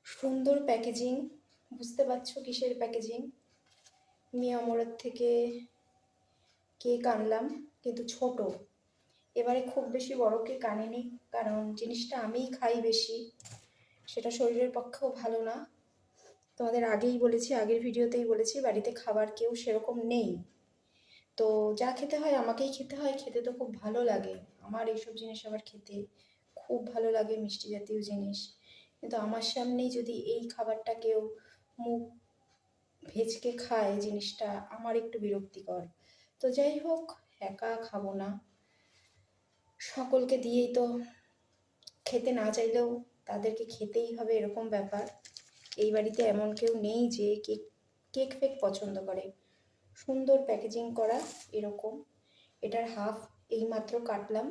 সুন্দর প্যাকেজিং, বুঝতে পারছো কিসের প্যাকেজিং। মিয়া মোড়ের থেকে কেক আনলাম, কিন্তু ছোট। এবারে খুব বেশি বড় কেক আনিনি, কারণ জিনিসটা আমিই খাই বেশি, সেটা শরীরের পক্ষেও ভালো না। তোমাদের আগেই বলেছি, আগের ভিডিওতেই বলেছি, বাড়িতে খাবার কেউ সেরকম নেই, তো যা খেতে হয় আমাকেই খেতে হয়। খেতে তো খুব ভালো লাগে আমার, এইসব জিনিস আবার খেতে খুব ভালো লাগে, মিষ্টি জাতীয় জিনিস। কিন্তু আমার সামনেই যদি এই খাবারটা কেউ মুখ ভেজকে খায়, জিনিসটা আমার একটু বিরক্তিকর। তো যাই হোক, একা খাবো না, সকলকে দিয়েই তো, খেতে না চাইলেও তাদেরকে খেতেই হবে, এরকম ব্যাপার। এই বাড়িতে এমন কেউ নেই যে কেক কেক ফেক পছন্দ করে। সুন্দর প্যাকেজিং করা এরকম, এটার হাফ এইমাত্র কাটলাম।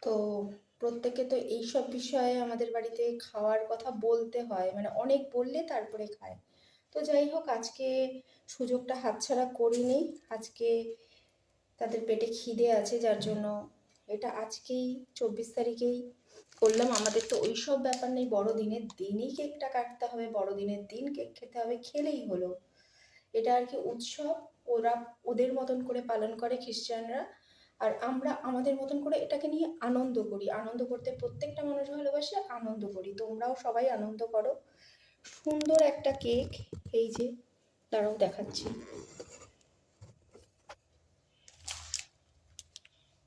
তো প্রত্যেকে তো এইসব বিষয়ে আমাদের বাড়িতে খাওয়ার কথা বলতে হয়, মানে অনেক বললে তারপরে খায়। তো যাই হোক, আজকে সুযোগটা হাতছাড়া করিনি। আজকে তাদের পেটে খিদে আছে, যার জন্য এটা আজকেই 24 তারিখেই করলাম। আমাদের তো ওইসব ব্যাপার নেই, বড়দিনের দিনই কেকটা কাটতে হবে, বড়দিনের দিন কেক খেতে হবে, খেলেই হলো। এটা আর কি উৎসব, ওরা ওদের মতন করে পালন করে খ্রিস্টানরা, আর আমরা আমাদের মতন করে এটাকে নিয়ে আনন্দ করি। আনন্দ করতে প্রত্যেকটা মানুষ ভালোবাসে, আনন্দ করি। তোমরাও সবাই আনন্দ করো। সুন্দর একটা কেক, এই যে দাঁড়াও দেখাচ্ছি,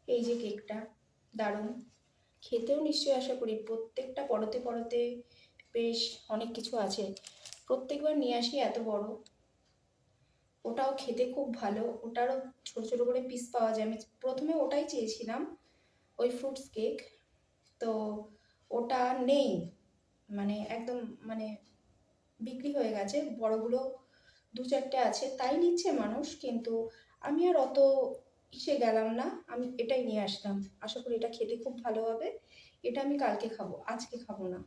এই যে কেকটা দারুণ খেতেও, নিশ্চয়ই আশা করি প্রত্যেকটা পরতে পরতে বেশ অনেক কিছু আছে। প্রত্যেকবার নিয়ে আসি এত বড়, ওটাও খেতে খুব ভালো, ওটারও ছোট ছোট করে পিস পাওয়া যায়। আমি প্রথমে ওটাই চেয়েছিলাম, ওই ফ্রুটস কেক, তো ওটা নেই, মানে একদম মানে বিক্রি হয়ে গেছে। বড়গুলো দু চারটে আছে, তাই নিচ্ছে মানুষ, কিন্তু আমি আর অত ইসে গেলাম না, আমি এটাই নিয়ে আসলাম। আশা করি এটা খেতে খুব ভালো হবে। এটা আমি কালকে খাবো, আজকে খাবো না।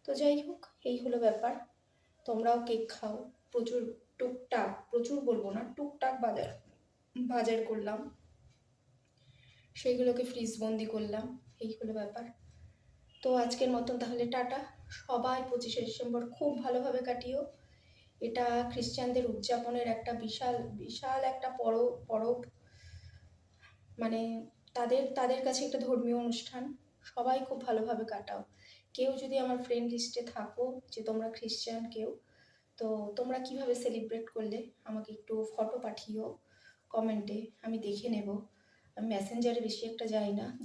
তো যাই হোক, এই হলো ব্যাপার। তোমরাও কেক খাও প্রচুর, টুকটাক, প্রচুর বলবো না, টুকটাক বাজার বাজার করলাম, সেইগুলোকে ফ্রিজ বন্দি করলাম, এই হলো ব্যাপার। তো আজকের মতন তাহলে টাটা। সবাই 25শে ডিসেম্বর খুব ভালোভাবে কাটিও। এটা খ্রিস্টানদের উদযাপনের একটা বিশাল বিশাল একটা পরব, মানে তাদের তাদের কাছে একটা ধর্মীয় অনুষ্ঠান। সবাই খুব ভালোভাবে কাটাও। কেউ যদি আমার ফ্রেন্ড লিস্টে থাকো যে তোমরা খ্রিস্টান কেউ, তো তোমরা কিভাবে সেলিব্রেট করলে আমাকে একটু ফটো পাঠিও কমেন্টে, আমি দেখে নেব। আমি মেসেঞ্জারে বেশি একটা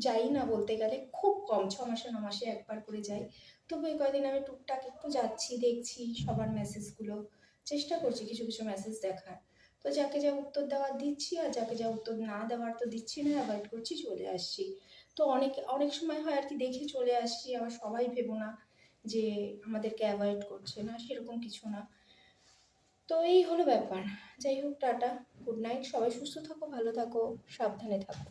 যাই না বলতে গেলে, খুব কম, 6 মাসে 9 মাসে একবার করে যাই। তবু এই কয়দিন আমি টুকটাক একটু যাচ্ছি, দেখছি সবার মেসেজগুলো, চেষ্টা করছি কিছু কিছু মেসেজ দেখার। তো যাকে যা উত্তর দেওয়ার দিচ্ছি, আর যাকে যা উত্তর না দেওয়ার তো দিচ্ছি না, অ্যাভয়েড করছি, চলে আসছি। তো অনেক অনেক সময় হয় আর কি, দেখে চলে আসছি। আবার সবাই ভেবো না যে আমাদেরকে অ্যাভয়েড করছে, না সেরকম কিছু না। তো এই হলো ব্যাপার। যাই হোক, টাটা, গুড নাইট, সবাই সুস্থ থাকো, ভালো থাকো, সাবধানে থাকো।